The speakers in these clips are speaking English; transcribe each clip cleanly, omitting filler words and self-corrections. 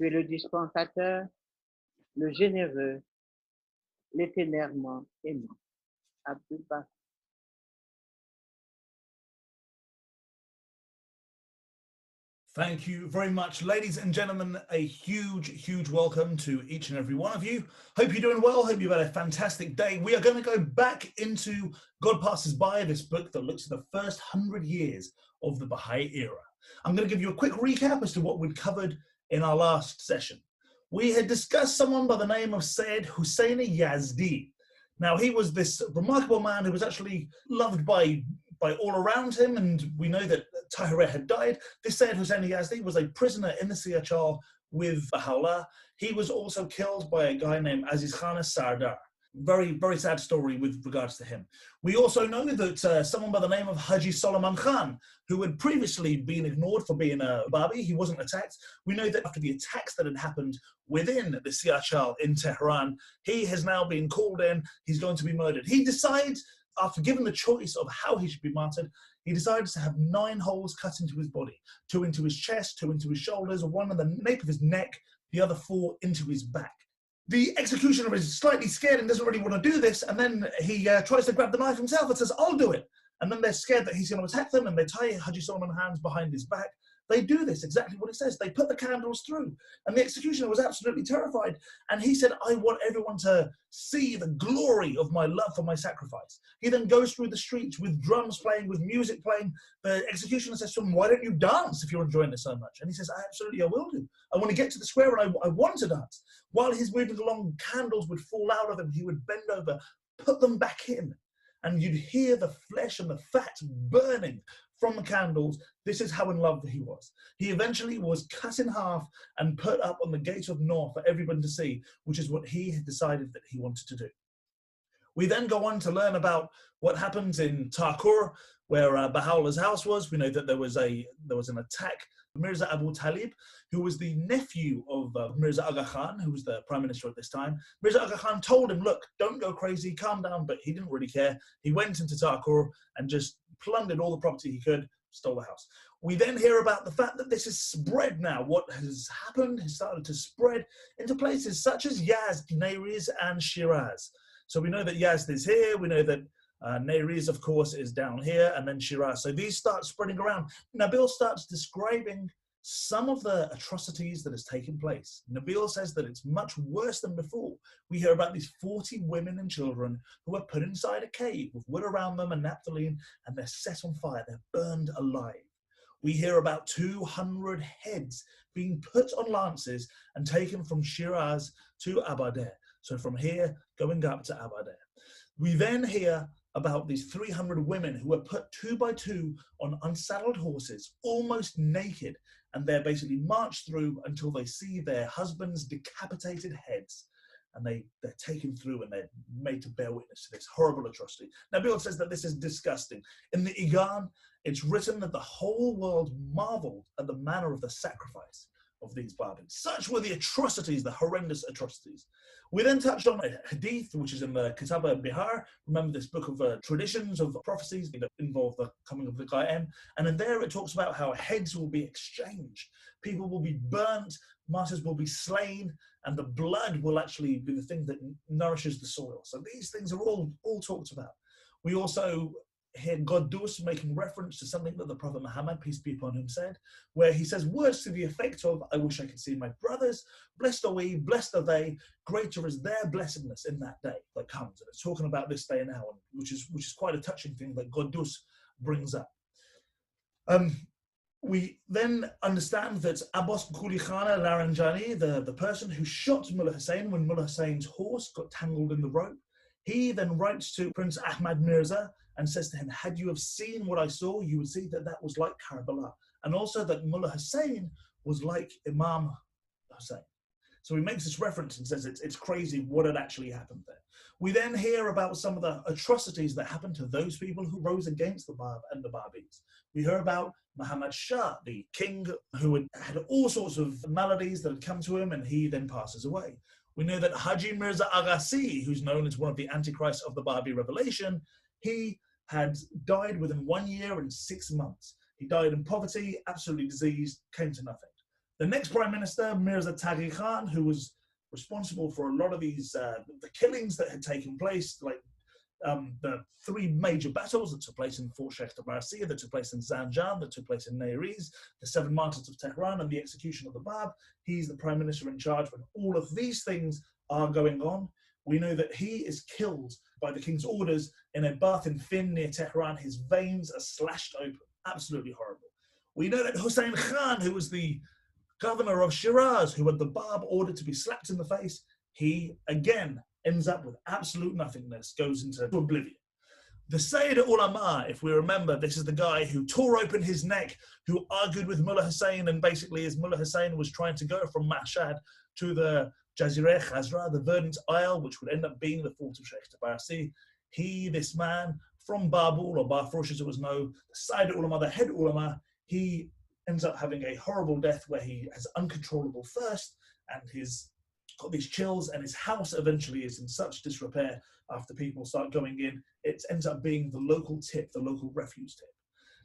Tu es le dispensateur, le généreux, l'éternellement aimant. Abdul Baha. Thank you very much, ladies and gentlemen. A huge welcome to each and every one of you. Hope you're doing well. Hope you've had a fantastic day. We are going to go back into God Passes By, this book that looks at the first 100 years of the Baha'i era. I'm going to give you a quick recap as to what we'd covered in our last session. We had discussed someone by the name of Sayyid Husseini Yazdi. Now, he was this remarkable man who was actually loved by all around him, and we know that Tahirih had died. This Sayyid Hussein Yazdi was a prisoner in the Siyachal with Baha'u'llah. He was also killed by a guy named Aziz Khan Sardar. Very sad story with regards to him. We also know that someone by the name of Haji Solomon Khan, who had previously been ignored for being a Babi, he wasn't attacked. We know that after the attacks that had happened within the Siyachal in Tehran, he has now been called in, he's going to be murdered. He decides, after given the choice of how he should be martyred, he decides to have 9 holes cut into his body, 2 into his chest, 2 into his shoulders, 1 in the nape of his neck, the other 4 into his back. The executioner is slightly scared and doesn't really want to do this, and then he tries to grab the knife himself and says, "I'll do it." And then they're scared that he's going to attack them, and they tie Haji Solomon hands behind his back. They do this, exactly what it says. They put the candles through, and the executioner was absolutely terrified. And he said, "I want everyone to see the glory of my love for my sacrifice." He then goes through the streets with drums playing, with music playing. The executioner says to him, "Why don't you dance if you're enjoying this so much?" And he says, "Absolutely, I will do. I want to get to the square and I want to dance." While he's moving along, candles would fall out of him. He would bend over, put them back in, and you'd hear the flesh and the fat burning from the candles. This is how in love he was. He eventually was cut in half and put up on the gate of Noor for everyone to see, which is what he had decided that he wanted to do. We then go on to learn about what happens in Takur, where Baha'u'llah's house was. We know that there was an attack. Mirza Abu Talib, who was the nephew of Mirza Aga Khan, who was the prime minister at this time. Mirza Aga Khan told him, "Look, don't go crazy, calm down," but he didn't really care. He went into Takur and just plundered all the property he could, stole the house. We then hear about the fact that this is spread now. What has happened has started to spread into places such as Yazd, Nayriz, and Shiraz. So we know that Yazd is here, we know that Nayriz, of course, is down here, and then Shiraz. So these start spreading around. Nabil starts describing some of the atrocities that has taken place. Nabil says that it's much worse than before. We hear about these 40 women and children who are put inside a cave with wood around them and naphthalene, and they're set on fire, they're burned alive. We hear about 200 heads being put on lances and taken from Shiraz to Abadeh. So from here, going up to Abadeh. We then hear about these 300 women who were put 2 by 2 on unsaddled horses, almost naked, and they're basically marched through until they see their husbands' decapitated heads, and they're taken through and they're made to bear witness to this horrible atrocity. Nabil says that this is disgusting. In the Igan, it's written that the whole world marveled at the manner of the sacrifice of these Babis. Such were the atrocities, the horrendous atrocities. We then touched on a hadith, which is in the Kitab al-Bihar. Remember this book of traditions, of prophecies that involve the coming of the Qa'im. And in there it talks about how heads will be exchanged. People will be burnt, martyrs will be slain, and the blood will actually be the thing that nourishes the soil. So these things are all talked about. We also hear Godus making reference to something that the Prophet Muhammad, peace be upon him, said, where he says words to the effect of, "I wish I could see my brothers, blessed are we, blessed are they, greater is their blessedness in that day that comes." And it's talking about this day now, which is quite a touching thing that Godus brings up. We then understand that Abbas Quli Khana Laranjani, the person who shot Mullah Hussein when Mullah Hussein's horse got tangled in the rope, he then writes to Prince Ahmad Mirza and says to him, "Had you have seen what I saw, you would see that that was like Karbala, and also that Mullah Hussein was like Imam Hussein." So he makes this reference and says it's crazy what had actually happened there. We then hear about some of the atrocities that happened to those people who rose against the Bab and the Babis. We hear about Muhammad Shah, the king who had all sorts of maladies that had come to him, and he then passes away. We know that Haji Mirza Agassi, who's known as one of the antichrists of the Babi revelation, he had died within 1 year and 6 months. He died in poverty, absolutely diseased, came to nothing. The next prime minister, Mirza Taghi Khan, who was responsible for a lot of these the killings that had taken place, like the three major battles that took place in Fort Sheikh Tabarsi, that took place in Zanjan, that took place in Nayriz, the 7 martyrs of Tehran, and the execution of the Bab. He's the prime minister in charge when all of these things are going on. We know that he is killed by the king's orders in a bath in Fin near Tehran. His veins are slashed open. Absolutely horrible. We know that Hussein Khan, who was the governor of Shiraz, who had the Bab ordered to be slapped in the face, he again ends up with absolute nothingness, goes into oblivion. The Sayyid Ulama, if we remember, this is the guy who tore open his neck, who argued with Mullah Hussein, and basically as Mullah Hussein was trying to go from Mashhad to the Jazireh Khazra, the verdant isle, which would end up being the fort of Sheikh Tabarsi. This man from Babul, or Barfrosh as it was known, the Sayyid Ulama, the head Ulama, he ends up having a horrible death where he has uncontrollable thirst and he's got these chills, and his house eventually is in such disrepair after people start going in, it ends up being the local tip, the local refuse tip.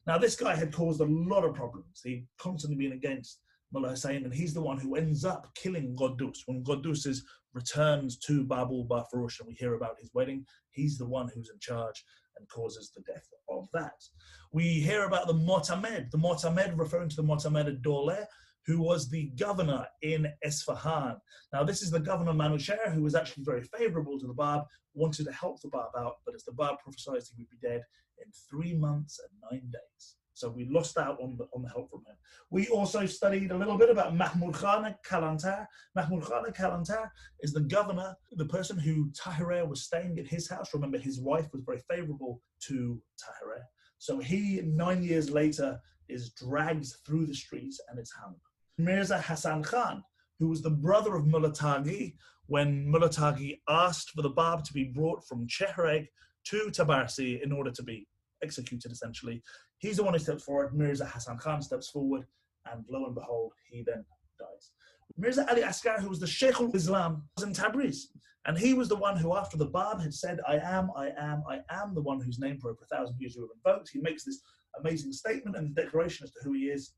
Now, this guy had caused a lot of problems. He'd constantly been against Mullah Hussein, and he's the one who ends up killing Quddus. When Quddus is returned to Babul Barfarush and we hear about his wedding, he's the one who's in charge and causes the death of that. We hear about the Mu'tamed referring to the Mu'tamed ad-Dawla, who was the governor in Esfahan. Now, this is the governor Manusher, who was actually very favorable to the Bab, wanted to help the Bab out, but as the Bab prophesied, he would be dead in 3 months and 9 days. So we lost out on the help from him. We also studied a little bit about Mahmud Khan Kalantar. Mahmud Khan Kalantar is the governor, the person who Tahirih was staying at his house. Remember, his wife was very favorable to Tahirih. So he, 9 years later, is dragged through the streets and is hung. Mirza Hassan Khan, who was the brother of Mullah Taghi, when Mullah Taghi asked for the Bab to be brought from Chehreg to Tabarsi in order to be executed, essentially. He's the one who steps forward. Mirza Hassan Khan steps forward, and lo and behold, he then dies. Mirza Ali Asghar, who was the Sheikh al-Islam, was in Tabriz, and he was the one who, after the Bab had said, I am the one whose name for over 1,000 years we have invoked, he makes this amazing statement and declaration as to who he is.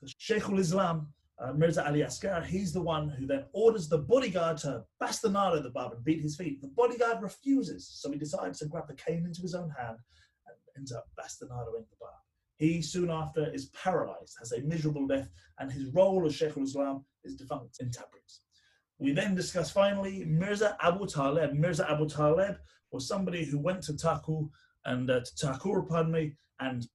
The Sheikh al-Islam, Mirza Ali Asghar, he's the one who then orders the bodyguard to bastinado the Bab and beat his feet. The bodyguard refuses, so he decides to grab the cane into his own hand and ends up bastinadoing the Bab. He soon after is paralyzed, has a miserable death, and his role as Sheikh al-Islam is defunct in Tabriz. We then discuss finally Mirza Abu Talib. Mirza Abu Talib was somebody who went to Takur and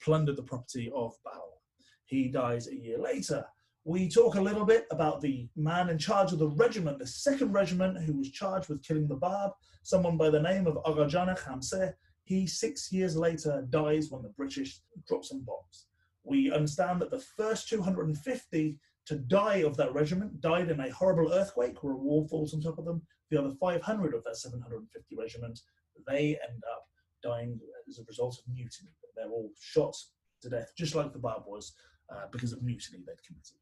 plundered the property of Baha'u'llah. He dies a year later. We talk a little bit about the man in charge of the regiment, the 2nd regiment, who was charged with killing the Bab, someone by the name of Agha Jana Khamseh. He, 6 years later, dies when the British drop some bombs. We understand that the first 250 to die of that regiment died in a horrible earthquake where a wall falls on top of them. The other 500 of that 750 regiment, they end up dying as a result of mutiny. They're all shot to death, just like the Bab was, because of mutiny they'd committed.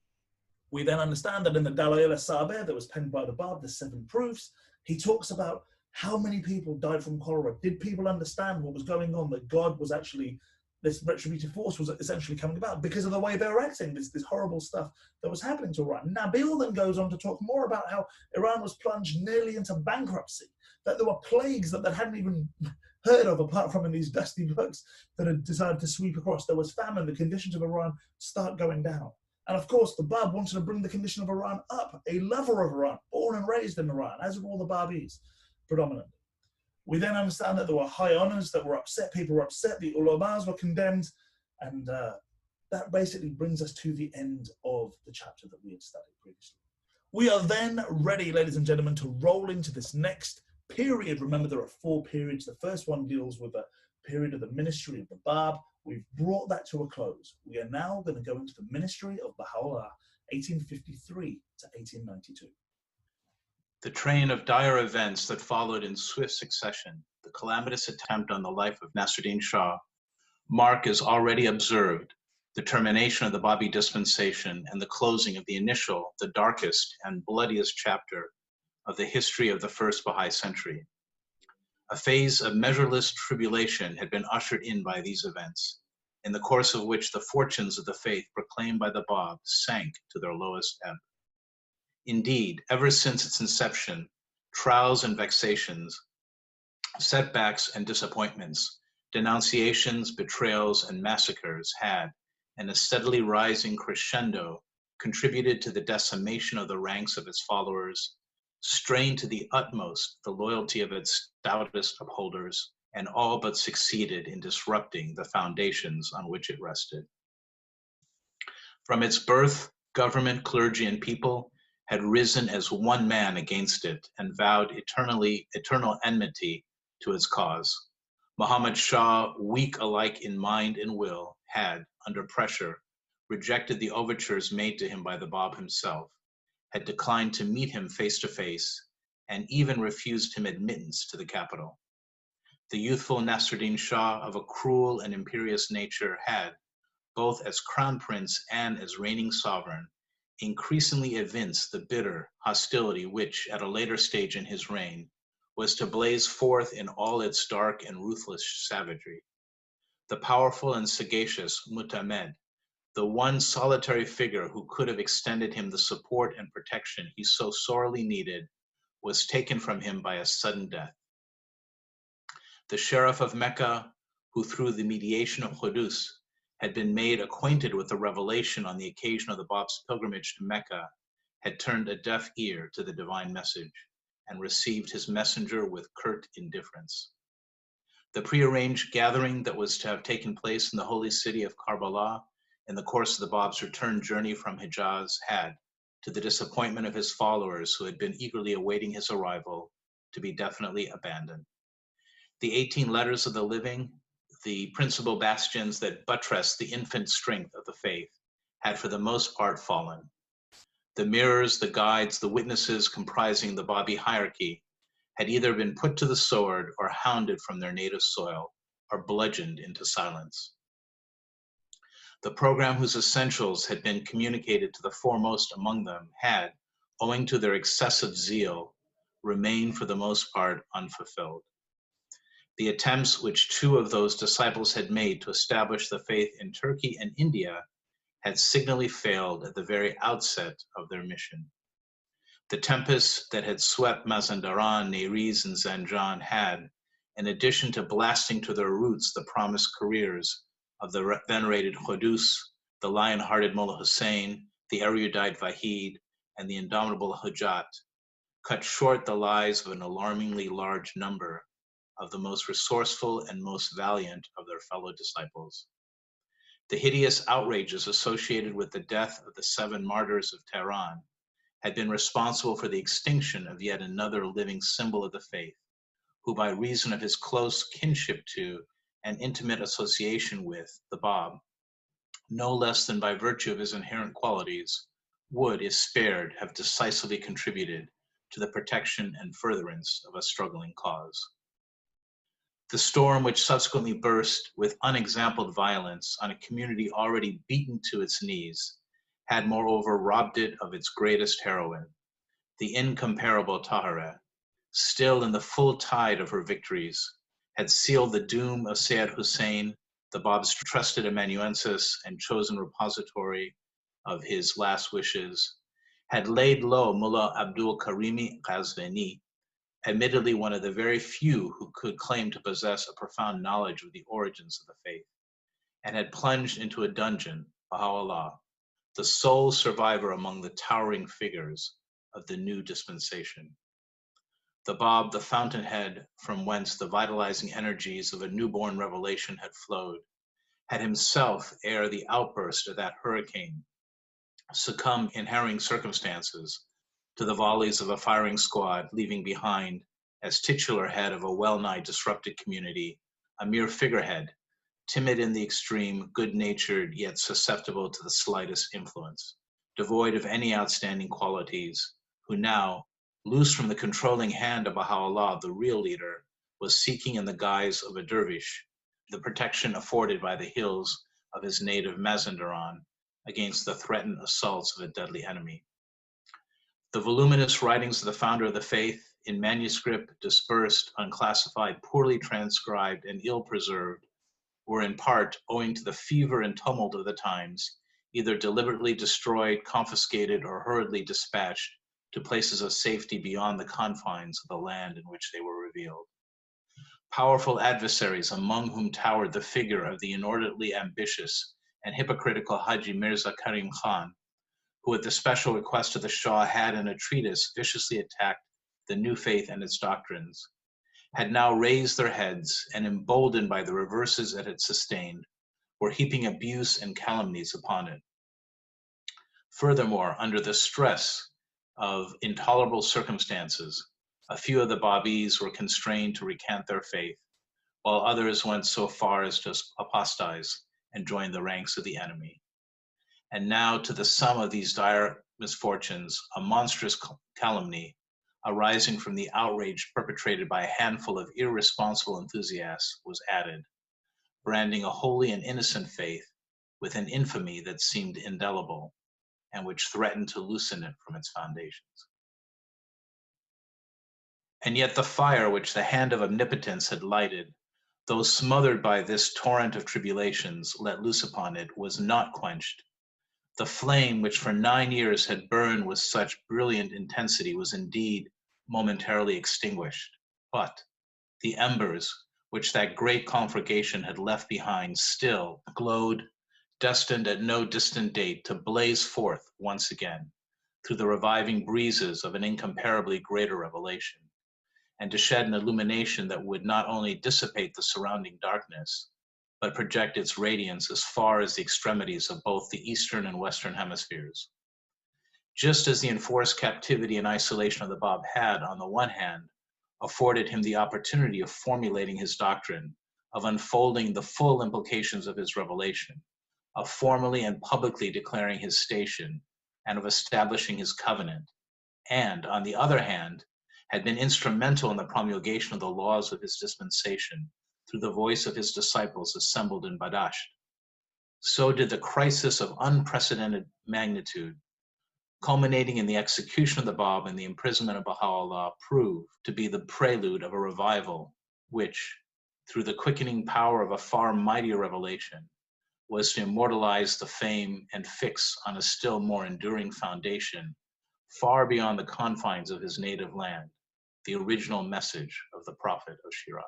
We then understand that in the Dalail al-Sabeh that was penned by the Bab, the 7 proofs, he talks about how many people died from cholera. Did people understand what was going on, that God was actually, this retributive force was essentially coming about because of the way they were acting, this horrible stuff that was happening to Iran. Nabil then goes on to talk more about how Iran was plunged nearly into bankruptcy, that there were plagues that they hadn't even heard of apart from in these dusty books that had decided to sweep across. There was famine, the conditions of Iran start going down. And of course, the Bab wanted to bring the condition of Iran up, a lover of Iran, born and raised in Iran, as were all the Babis, predominantly. We then understand that there were high honors that were upset, people were upset, the ulamas were condemned, and that basically brings us to the end of the chapter that we had studied previously. We are then ready, ladies and gentlemen, to roll into this next period. Remember, there are 4 periods. The first one deals with the period of the ministry of the Bab. We've brought that to a close. We are now going to go into the ministry of Baha'u'llah, 1853 to 1892. The train of dire events that followed in swift succession, the calamitous attempt on the life of Nasruddin Shah, mark, as already observed, the termination of the Babi dispensation and the closing of the initial, the darkest and bloodiest chapter of the history of the first Baha'i century. A phase of measureless tribulation had been ushered in by these events. in the course of which the fortunes of the faith proclaimed by the Bab sank to their lowest ebb. Indeed, ever since its inception, trials and vexations, setbacks and disappointments, denunciations, betrayals, and massacres had, in a steadily rising crescendo, contributed to the decimation of the ranks of its followers, strained to the utmost the loyalty of its stoutest upholders, and all but succeeded in disrupting the foundations on which it rested. From its birth, government, clergy, and people had risen as one man against it and vowed eternal enmity to its cause. Muhammad Shah, weak alike in mind and will, had, under pressure, rejected the overtures made to him by the Bab himself, had declined to meet him face to face, and even refused him admittance to the capital. The youthful Nasruddin Shah, of a cruel and imperious nature, had, both as crown prince and as reigning sovereign, increasingly evinced the bitter hostility which, at a later stage in his reign, was to blaze forth in all its dark and ruthless savagery. The powerful and sagacious Mutamed, the one solitary figure who could have extended him the support and protection he so sorely needed, was taken from him by a sudden death. The Sheriff of Mecca, who through the mediation of Qudus had been made acquainted with the revelation on the occasion of the Bab's pilgrimage to Mecca, had turned a deaf ear to the divine message and received his messenger with curt indifference. The prearranged gathering that was to have taken place in the holy city of Karbala in the course of the Bab's return journey from Hijaz had, to the disappointment of his followers who had been eagerly awaiting his arrival, to be definitely abandoned. The 18 letters of the living, the principal bastions that buttress the infant strength of the faith, had for the most part fallen. The mirrors, the guides, the witnesses comprising the Babi hierarchy had either been put to the sword or hounded from their native soil or bludgeoned into silence. The program whose essentials had been communicated to the foremost among them had, owing to their excessive zeal, remained for the most part unfulfilled. The attempts which 2 of those disciples had made to establish the faith in Turkey and India had signally failed at the very outset of their mission. The tempests that had swept Mazandaran, Neriz, and Zanjan had, in addition to blasting to their roots the promised careers of the venerated Qudus, the lion-hearted Mullah Hussein, the erudite Vahid, and the indomitable Hujat, cut short the lives of an alarmingly large number of the most resourceful and most valiant of their fellow disciples. The hideous outrages associated with the death of the 7 martyrs of Tehran had been responsible for the extinction of yet another living symbol of the faith, who by reason of his close kinship to and intimate association with the Bab, no less than by virtue of his inherent qualities, would, if spared, have decisively contributed to the protection and furtherance of a struggling cause. The storm which subsequently burst with unexampled violence on a community already beaten to its knees had moreover robbed it of its greatest heroine, the incomparable Tahireh, still in the full tide of her victories, had sealed the doom of Sayyid Hussein, the Bab's trusted amanuensis and chosen repository of his last wishes, had laid low Mullah Abdul Karimi Ghazvini, admittedly one of the very few who could claim to possess a profound knowledge of the origins of the faith, and had plunged into a dungeon, Baha'u'llah, the sole survivor among the towering figures of the new dispensation. The Bab, the fountainhead from whence the vitalizing energies of a newborn revelation had flowed, had himself, ere the outburst of that hurricane, succumbed in harrowing circumstances to the volleys of a firing squad, leaving behind, as titular head of a well-nigh disrupted community, a mere figurehead, timid in the extreme, good-natured, yet susceptible to the slightest influence, devoid of any outstanding qualities, who now, loose from the controlling hand of Baha'u'llah, the real leader, was seeking in the guise of a dervish the protection afforded by the hills of his native Mazandaran against the threatened assaults of a deadly enemy. The voluminous writings of the founder of the faith, in manuscript, dispersed, unclassified, poorly transcribed, and ill-preserved, were in part owing to the fever and tumult of the times, either deliberately destroyed, confiscated, or hurriedly dispatched to places of safety beyond the confines of the land in which they were revealed. Powerful adversaries, among whom towered the figure of the inordinately ambitious and hypocritical Haji Mirza Karim Khan, who at the special request of the Shah had in a treatise viciously attacked the new faith and its doctrines, had now raised their heads and, emboldened by the reverses it had sustained, were heaping abuse and calumnies upon it. Furthermore, under the stress of intolerable circumstances, a few of the Babis were constrained to recant their faith, while others went so far as to apostatize and join the ranks of the enemy. And now, to the sum of these dire misfortunes, a monstrous calumny arising from the outrage perpetrated by a handful of irresponsible enthusiasts was added, branding a holy and innocent faith with an infamy that seemed indelible and which threatened to loosen it from its foundations. And yet the fire which the hand of omnipotence had lighted, though smothered by this torrent of tribulations let loose upon it, was not quenched. The flame which for 9 years had burned with such brilliant intensity was indeed momentarily extinguished, but the embers which that great conflagration had left behind still glowed, destined at no distant date to blaze forth once again through the reviving breezes of an incomparably greater revelation, and to shed an illumination that would not only dissipate the surrounding darkness, but project its radiance as far as the extremities of both the eastern and western hemispheres. Just as the enforced captivity and isolation of the Bab had, on the one hand, afforded him the opportunity of formulating his doctrine, of unfolding the full implications of his revelation, of formally and publicly declaring his station, and of establishing his covenant, and, on the other hand, had been instrumental in the promulgation of the laws of his dispensation through the voice of his disciples assembled in Badasht. So did the crisis of unprecedented magnitude, culminating in the execution of the Bab and the imprisonment of Baha'u'llah, prove to be the prelude of a revival which, through the quickening power of a far mightier revelation, was to immortalize the fame and fix on a still more enduring foundation, far beyond the confines of his native land, the original message of the Prophet of Shiraz.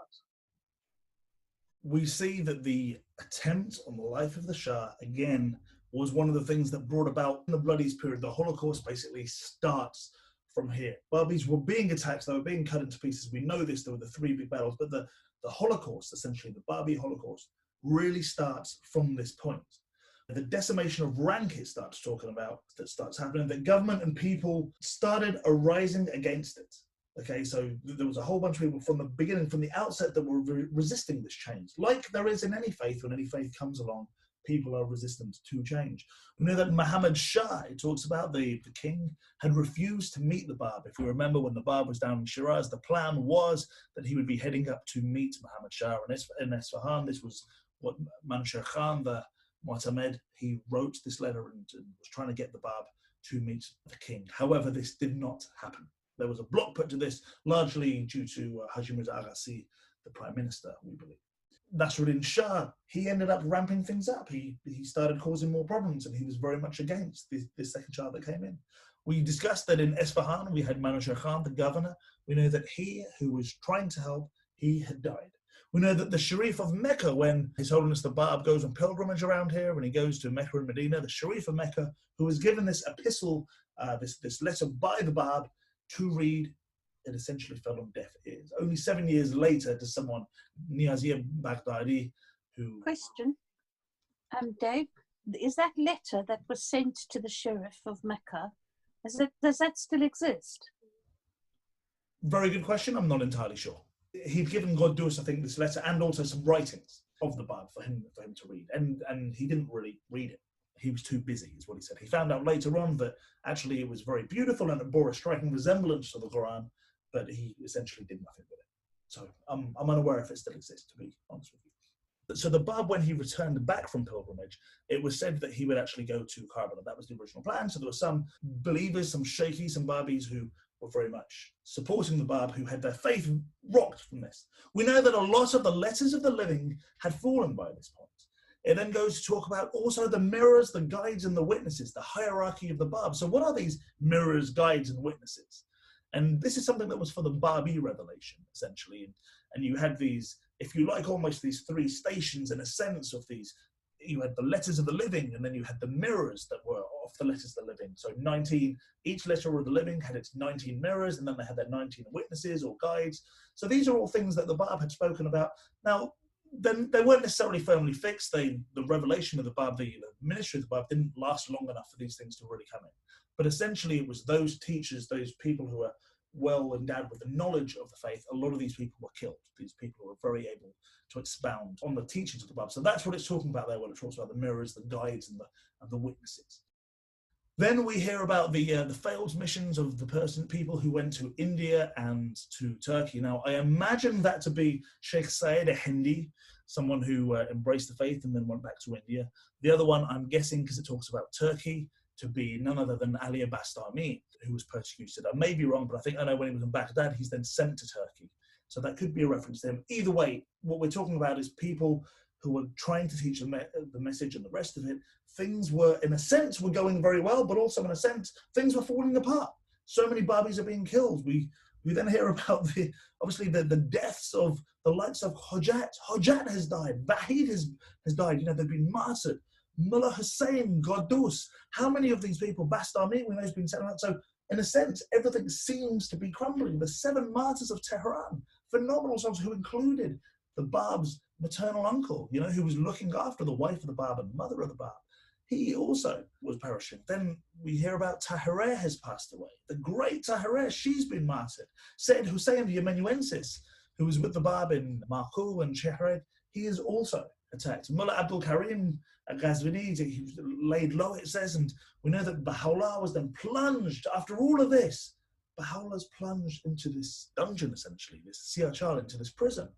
We see that the attempt on the life of the Shah, again, was one of the things that brought about the bloodiest period. The Holocaust basically starts from here. Babis were being attacked, they were being cut into pieces. We know this, there were the 3 big battles, but the Holocaust, essentially, the Babi Holocaust, really starts from this point. The decimation of rank it starts talking about, that starts happening, that government and people started arising against it. Okay, so there was a whole bunch of people from the beginning, from the outset, that were resisting this change. Like there is in any faith, when any faith comes along, people are resistant to change. We know that Muhammad Shah, it talks about the king, had refused to meet the Bab. If you remember, when the Bab was down in Shiraz, the plan was that he would be heading up to meet Muhammad Shah in Isfahan. This was what Mansur Khan, the Mu'tamed, he wrote this letter and was trying to get the Bab to meet the king. However, this did not happen. There was a block put to this, largely due to Haji Mirza Agassi, the prime minister, we believe. Nasruddin Shah, he ended up ramping things up. He started causing more problems, and he was very much against this second Shah that came in. We discussed that in Isfahan, we had Mansur Khan, the governor. We know that he, who was trying to help, he had died. We know that the Sharif of Mecca, when His Holiness the Bab goes on pilgrimage around here, when he goes to Mecca and Medina, the Sharif of Mecca, who was given this epistle, this letter by the Bab to read, it essentially fell on deaf ears. Only 7 years later to someone, Niazir Baghdadi, who... Question, Dave, is that letter that was sent to the Sheriff of Mecca, does that still exist? Very good question. I'm not entirely sure. He'd given Godus, I think, this letter and also some writings of the Bab for him to read, and he didn't really read it. He was too busy, is what he said. He found out later on that actually it was very beautiful and it bore a striking resemblance to the Quran, but he essentially did nothing with it. So I'm unaware if it still exists, to be honest with you. So the Bab, when he returned back from pilgrimage, it was said that he would actually go to Karbala. That was the original plan. So there were some believers, some sheikhs, some Babis who were very much supporting the Bab, who had their faith rocked from this. We know that a lot of the letters of the living had fallen by this point. It then goes to talk about also the mirrors, the guides, and the witnesses, the hierarchy of the Bab. So what are these mirrors, guides, and witnesses? And this is something that was for the Babi revelation, essentially. And you had these, if you like, almost these three stations in a sense of these. You had the letters of the living, and then you had the mirrors that were of the letters of the living. So 19, each letter of the living had its 19 mirrors, and then they had their 19 witnesses or guides. So these are all things that the Bab had spoken about. Now, then they weren't necessarily firmly fixed. The revelation of the Bab, the ministry of the Bab didn't last long enough for these things to really come in. But essentially it was those teachers, those people who were well endowed with the knowledge of the faith. A lot of these people were killed. These people were very able to expound on the teachings of the Bab. So that's what it's talking about there when it talks about the mirrors, the guides, and the witnesses. Then we hear about the failed missions of the people who went to India and to Turkey. Now, I imagine that to be Sheikh Saeed Hindi, someone who embraced the faith and then went back to India. The other one, I'm guessing, because it talks about Turkey, to be none other than Ali Bastami, who was persecuted. I may be wrong, but I think I know when he was in Baghdad, he's then sent to Turkey. So that could be a reference to him. Either way, what we're talking about is people who were trying to teach the message and the rest of it. Things were, in a sense, were going very well, but also in a sense, things were falling apart. So many Babis are being killed. We then hear about obviously the deaths of the likes of Hojat. Hojat has died. Vahid has died. You know, they've been martyred. Mullah Hussein, Godus. How many of these people, Bastami, we know has been sent out. So in a sense, everything seems to be crumbling. The 7 martyrs of Tehran, phenomenal souls who included the Bab's maternal uncle, you know, who was looking after the wife of the Bab and mother of the Bab. He also was perishing. Then we hear about Tahireh has passed away. The great Tahireh, she's been martyred. Sayyid Hussein the Yemenuensis, who was with the Bab in Markul and Shehred, he is also attacked. Mullah Abdul Karim at Ghazvini, he was laid low, it says, and we know that Baha'u'llah was then plunged. After all of this, Baha'u'llah's plunged into this dungeon, essentially, this Siachal, into this prison.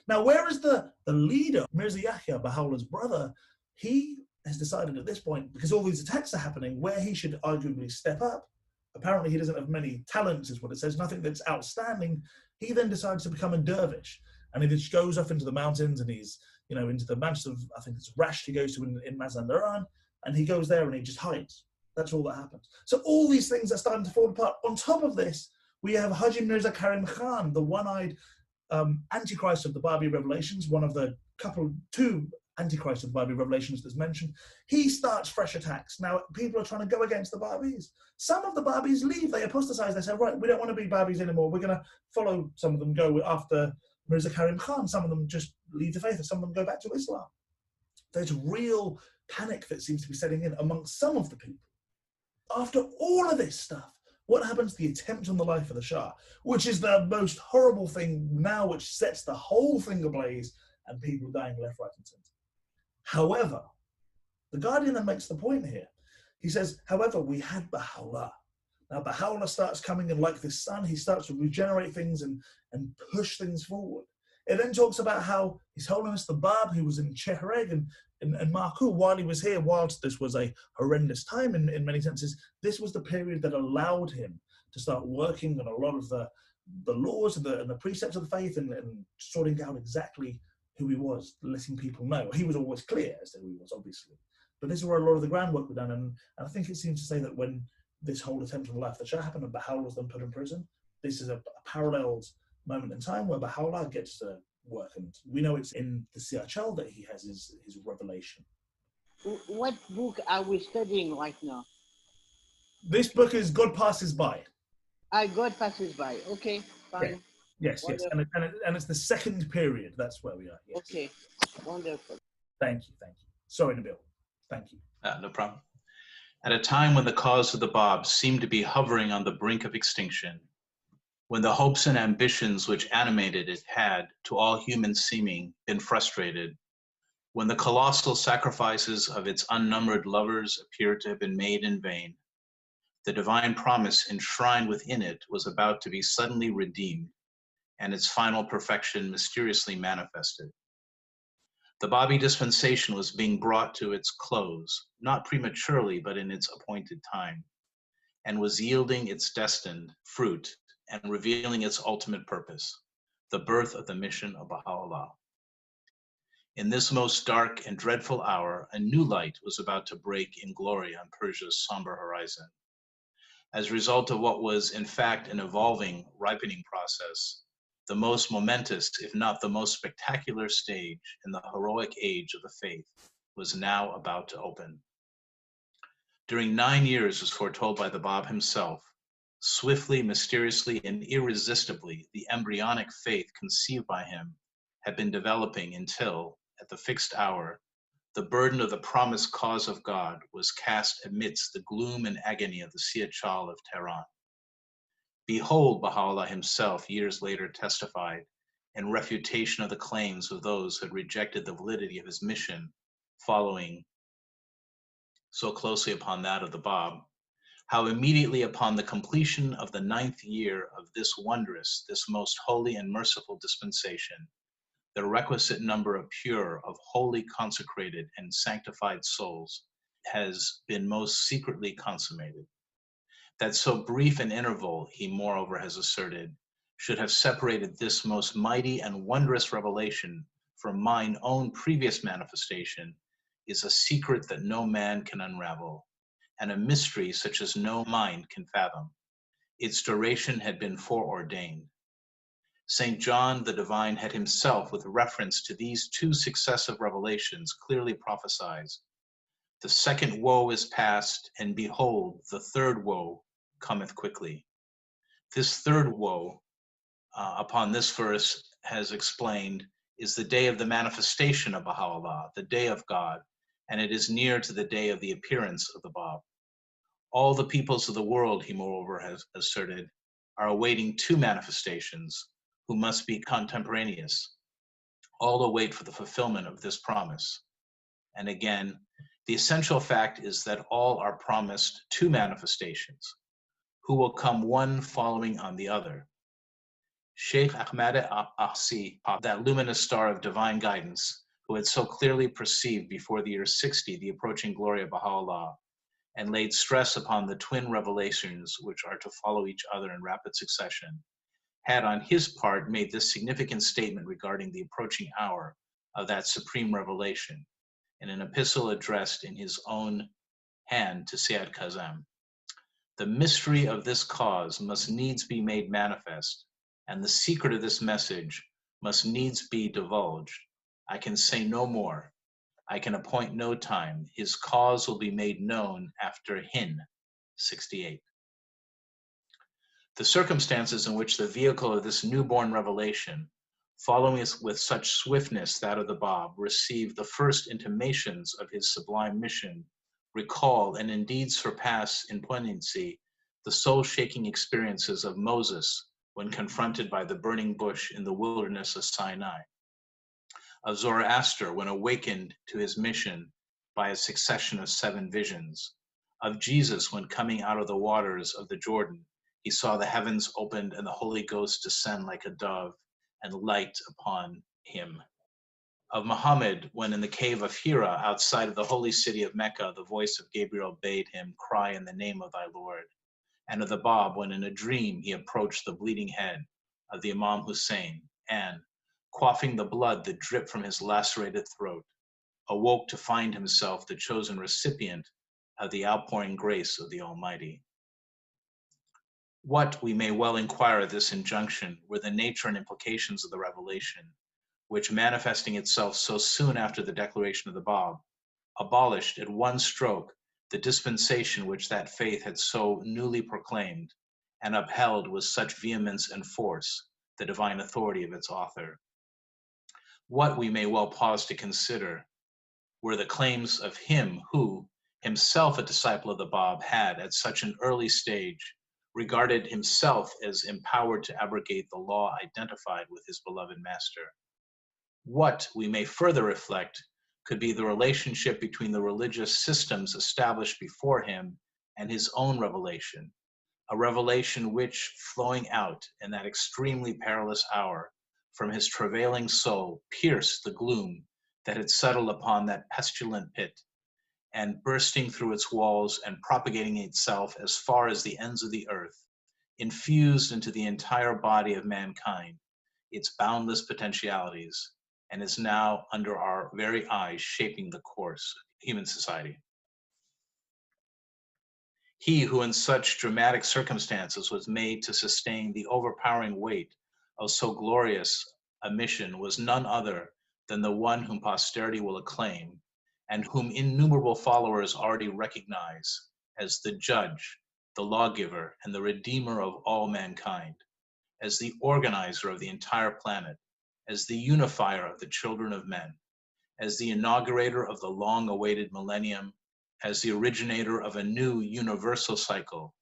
Now, where is the leader, Mirza Yahya, Baha'u'llah's brother? He has decided at this point, because all these attacks are happening, where he should arguably step up. Apparently he doesn't have many talents, is what it says, nothing that's outstanding. He then decides to become a dervish, and he just goes off into the mountains, and he's, you know, into the mountains of, I think it's Rasht he goes to in Mazandaran, and he goes there and he just hides. That's all that happens. So all these things are starting to fall apart. On top of this, we have Haji Mirza Karim Khan, the one-eyed Antichrist of the Babi revelations, one of the two Antichrist of the Babi revelations that's mentioned. He starts fresh attacks. Now, people are trying to go against the Babis. Some of the Babis leave, they apostatize, they say, right, we don't want to be Babis anymore. We're going to follow, some of them go after Mirza Karim Khan, some of them just leave the faith, and some of them go back to Islam. There's real panic that seems to be setting in amongst some of the people. After all of this stuff, what happens to the attempt on the life of the Shah, which is the most horrible thing now, which sets the whole thing ablaze, and people dying left, right, and centre. However, the Guardian then makes the point here. He says, however, we had Baha'u'llah. Now, Baha'u'llah starts coming in like this sun. He starts to regenerate things and push things forward. It then talks about how His Holiness the Bab, who was in Chehreg and Marku, while he was here, whilst this was a horrendous time in many senses, this was the period that allowed him to start working on a lot of the laws and the precepts of the faith and sorting out exactly who he was, letting people know. He was always clear as to who he was, obviously. But this is where a lot of the groundwork was done. And I think it seems to say that when this whole attempt on the life of the Shah happened and Baha'u'llah was then put in prison, this is a paralleled moment in time where Baha'u'llah gets to work. And we know it's in the Siachal that he has his revelation. What book are we studying right now? This book is God Passes By. God Passes By. Okay, fine. Yeah. Yes. And it's the second period. That's where we are. Yes. Okay, wonderful. Thank you. Sorry, Nabil. Thank you. No problem. At a time when the cause of the Bab seemed to be hovering on the brink of extinction, when the hopes and ambitions which animated it had, to all human seeming, been frustrated, when the colossal sacrifices of its unnumbered lovers appeared to have been made in vain, the divine promise enshrined within it was about to be suddenly redeemed, and its final perfection mysteriously manifested. The Babi dispensation was being brought to its close, not prematurely, but in its appointed time. and was yielding its destined fruit and revealing its ultimate purpose, the birth of the mission of Baha'u'llah. In this most dark and dreadful hour, a new light was about to break in glory on Persia's somber horizon. As a result of what was in fact an evolving, ripening process, the most momentous, if not the most spectacular stage in the heroic age of the faith was now about to open. During 9 years, as foretold by the Bab himself, swiftly, mysteriously, and irresistibly, the embryonic faith conceived by him had been developing until, at the fixed hour, the burden of the promised cause of God was cast amidst the gloom and agony of the Siachal of Tehran. Behold, Baha'u'llah himself years later testified in refutation of the claims of those who had rejected the validity of his mission, following so closely upon that of the Bab, how immediately upon the completion of the 9th year of this wondrous, this most holy and merciful dispensation, the requisite number of pure, of wholly consecrated and sanctified souls has been most secretly consummated. That so brief an interval, he moreover has asserted, should have separated this most mighty and wondrous revelation from mine own previous manifestation is a secret that no man can unravel, and a mystery such as no mind can fathom. Its duration had been foreordained. St. John the Divine had himself, with reference to these 2 successive revelations, clearly prophesied, the second woe is past, and behold, the third woe cometh quickly. This third woe, upon this verse has explained, is the day of the manifestation of Baha'u'llah, the day of God, and it is near to the day of the appearance of the Bab. All the peoples of the world, he moreover has asserted, are awaiting 2 manifestations, who must be contemporaneous. All await for the fulfillment of this promise. And again, the essential fact is that all are promised 2 manifestations, who will come one following on the other. Sheikh Ahmad Ahsi, that luminous star of divine guidance, who had so clearly perceived before the year 60 the approaching glory of Baha'u'llah, and laid stress upon the twin revelations which are to follow each other in rapid succession, had on his part made this significant statement regarding the approaching hour of that supreme revelation in an epistle addressed in his own hand to Sayyid Kazem. The mystery of this cause must needs be made manifest, and the secret of this message must needs be divulged. I can say no more. I can appoint no time. His cause will be made known after Hin 68. The circumstances in which the vehicle of this newborn revelation, following with such swiftness that of the Bab, received the first intimations of his sublime mission, recall and indeed surpass in poignancy the soul-shaking experiences of Moses when confronted by the burning bush in the wilderness of Sinai, of Zoroaster when awakened to his mission by a succession of 7 visions, of Jesus when coming out of the waters of the Jordan, he saw the heavens opened and the Holy Ghost descend like a dove and light upon him. Of Muhammad when in the cave of Hira outside of the holy city of Mecca, the voice of Gabriel bade him cry in the name of thy Lord. And of the Bab when in a dream he approached the bleeding head of the Imam Hussein and, quaffing the blood that dripped from his lacerated throat, awoke to find himself the chosen recipient of the outpouring grace of the Almighty. What, we may well inquire at this injunction, were the nature and implications of the revelation, which, manifesting itself so soon after the declaration of the Bab, abolished at one stroke the dispensation which that faith had so newly proclaimed, and upheld with such vehemence and force the divine authority of its author. What, we may well pause to consider, were the claims of him who, himself a disciple of the Bab, had, at such an early stage, regarded himself as empowered to abrogate the law identified with his beloved master. What, we may further reflect, could be the relationship between the religious systems established before him and his own revelation, a revelation which, flowing out in that extremely perilous hour from his travailing soul, pierced the gloom that had settled upon that pestilent pit, and bursting through its walls and propagating itself as far as the ends of the earth, infused into the entire body of mankind, its boundless potentialities, and is now under our very eyes shaping the course of human society. He who in such dramatic circumstances was made to sustain the overpowering weight of so glorious a mission was none other than the one whom posterity will acclaim, and whom innumerable followers already recognize as the judge, the lawgiver, and the redeemer of all mankind, as the organizer of the entire planet, as the unifier of the children of men, as the inaugurator of the long-awaited millennium, as the originator of a new universal cycle,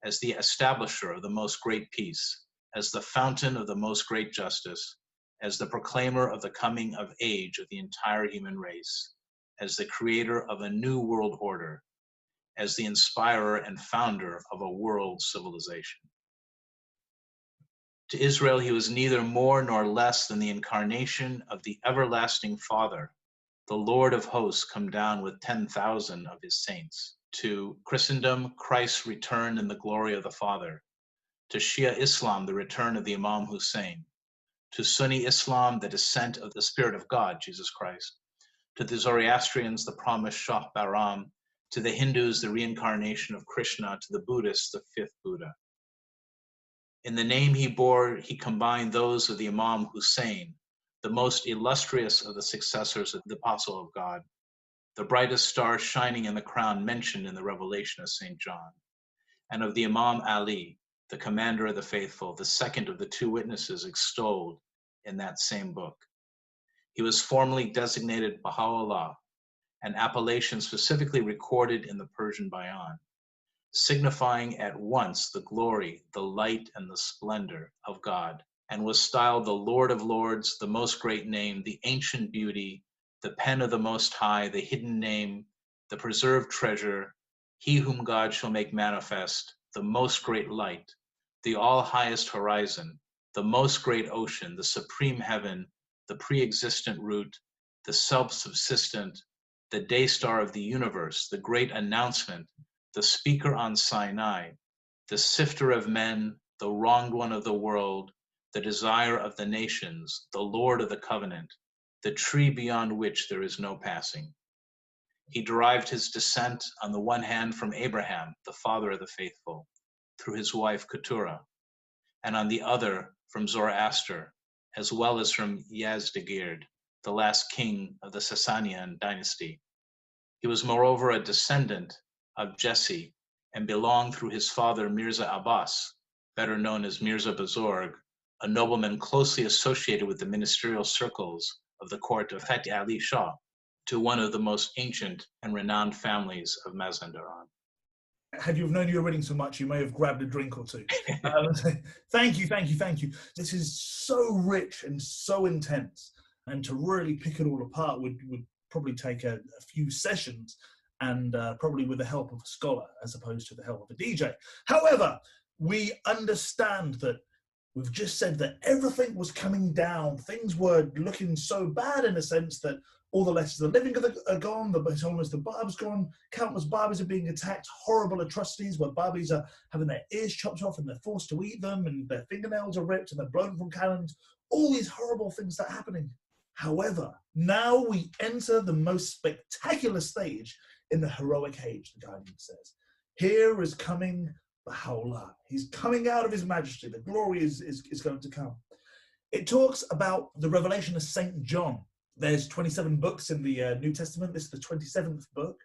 as the establisher of the most great peace, as the fountain of the most great justice, as the proclaimer of the coming of age of the entire human race, as the creator of a new world order, as the inspirer and founder of a world civilization. To Israel, he was neither more nor less than the incarnation of the everlasting Father, the Lord of hosts come down with 10,000 of his saints. To Christendom, Christ's return in the glory of the Father. To Shia Islam, the return of the Imam Hussein. To Sunni Islam, the descent of the Spirit of God, Jesus Christ. To the Zoroastrians, the promised Shah Bahram. To the Hindus, the reincarnation of Krishna. To the Buddhists, the fifth Buddha. In the name he bore, he combined those of the Imam Hussein, the most illustrious of the successors of the Apostle of God, the brightest star shining in the crown mentioned in the Revelation of St. John, and of the Imam Ali, the commander of the faithful, the second of the two witnesses extolled in that same book. He was formally designated Baha'u'llah, an appellation specifically recorded in the Persian Bayan, signifying at once the glory, the light, and the splendor of God, and was styled the Lord of Lords, the most great name, the ancient beauty, the pen of the Most High, the hidden name, the preserved treasure, he whom God shall make manifest, the most great light, the all-highest horizon, the most great ocean, the supreme heaven, the pre-existent root, the self-subsistent, the day star of the universe, the great announcement, the speaker on Sinai, the sifter of men, the wronged one of the world, the desire of the nations, the Lord of the covenant, the tree beyond which there is no passing. He derived his descent on the one hand from Abraham, the father of the faithful, through his wife Keturah, and on the other from Zoroaster, as well as from Yazdegerd, the last king of the Sasanian dynasty. He was moreover a descendant of Jesse and belonged through his father Mirza Abbas, better known as Mirza Bazorg, a nobleman closely associated with the ministerial circles of the court of Fatih Ali Shah, to one of the most ancient and renowned families of Mazandaran. Had you have known you were reading so much, you may have grabbed a drink or two. Thank you. This is so rich and so intense, and to really pick it all apart would probably take a few sessions, and probably with the help of a scholar as opposed to the help of a DJ. However, we understand that we've just said that everything was coming down. Things were looking so bad in a sense that all the letters of the living are gone, it's almost the Bab's gone, countless Babis are being attacked, horrible atrocities where Babis are having their ears chopped off and they're forced to eat them, and their fingernails are ripped and they're blown from cannons, all these horrible things that are happening. However, now we enter the most spectacular stage in the heroic age, the guidance says. Here is coming Baha'u'llah. He's coming out of his majesty. The glory is going to come. It talks about the revelation of St. John. There's 27 books in the New Testament. This is the 27th book.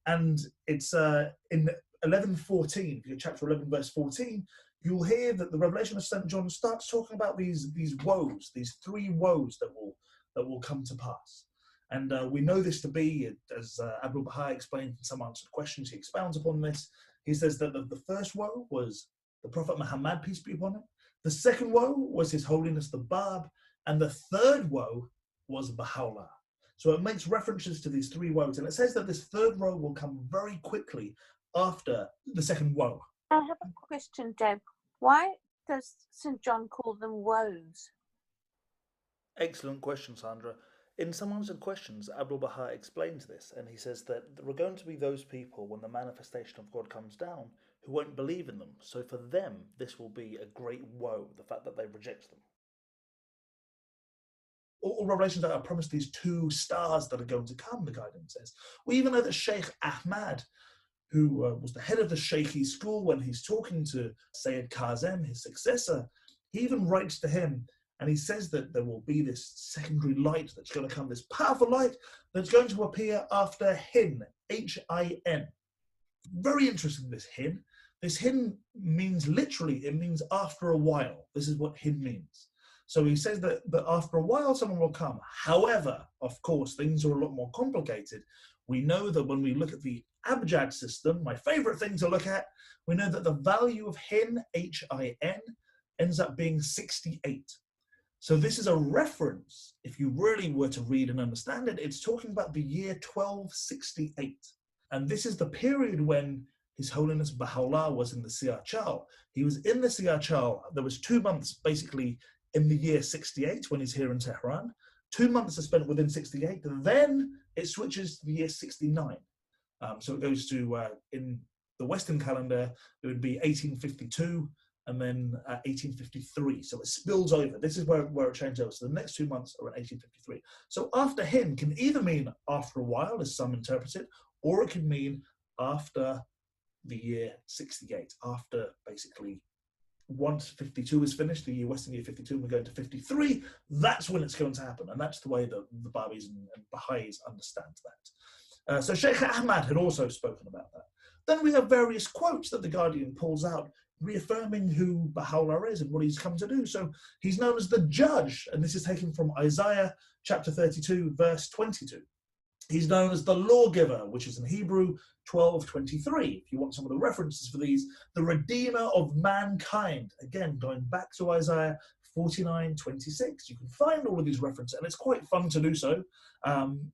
And it's in 11:14, chapter 11, verse 14, you'll hear that the revelation of St. John starts talking about these woes, these three woes that will come to pass. And we know this to be, as Abdul Baha'i explained in some answered questions, he expounds upon this. He says that the first woe was the Prophet Muhammad, peace be upon him. The second woe was His Holiness the Bab. And the third woe was Baha'u'llah. So it makes references to these three woes. And it says that this third woe will come very quickly after the second woe. I have a question, Deb. Why does St. John call them woes? Excellent question, Sandra. In some unanswered questions, Abdul Baha explains this, and he says that there are going to be those people when the manifestation of God comes down who won't believe in them. So for them, this will be a great woe, the fact that they reject them. All revelations that are promised these two stars that are going to come, the guidance says. We even know that Sheikh Ahmad, who was the head of the Shaykhi school, when he's talking to Sayyid Kazem, his successor, he even writes to him and he says that there will be this secondary light that's going to come, this powerful light that's going to appear after Hin, H-I-N. Very interesting, this Hin. This Hin means literally, it means after a while. This is what Hin means. So he says that after a while someone will come. However, of course, things are a lot more complicated. We know that when we look at the abjad system, my favorite thing to look at, we know that the value of Hin, H-I-N, ends up being 68. So this is a reference, if you really were to read and understand it, it's talking about the year 1268. And this is the period when His Holiness Baha'u'llah was in the Siyar Chal. He was in the Siyar Chal. There was 2 months basically in the year 68 when he's here in Tehran. 2 months are spent within 68. And then it switches to the year 69. So it goes to, in the Western calendar, it would be 1852 and then 1853. So it spills over. This is where it changes over. So the next 2 months are in 1853. So after Hin can either mean after a while, as some interpret it, or it could mean after the year 68, after basically once 52 is finished, the year Western year 52, and we're going to 53, that's when it's going to happen. And that's the way that the Babis and Baha'is understand that. So Sheikh Ahmad had also spoken about that. Then we have various quotes that the Guardian pulls out, reaffirming who Baha'u'llah is and what he's come to do. So he's known as the judge, and this is taken from Isaiah chapter 32, verse 22. He's known as the lawgiver, which is in Hebrew 12:23. If you want some of the references for these, the redeemer of mankind. Again, going back to Isaiah 49:26. You can find all of these references, and it's quite fun to do so.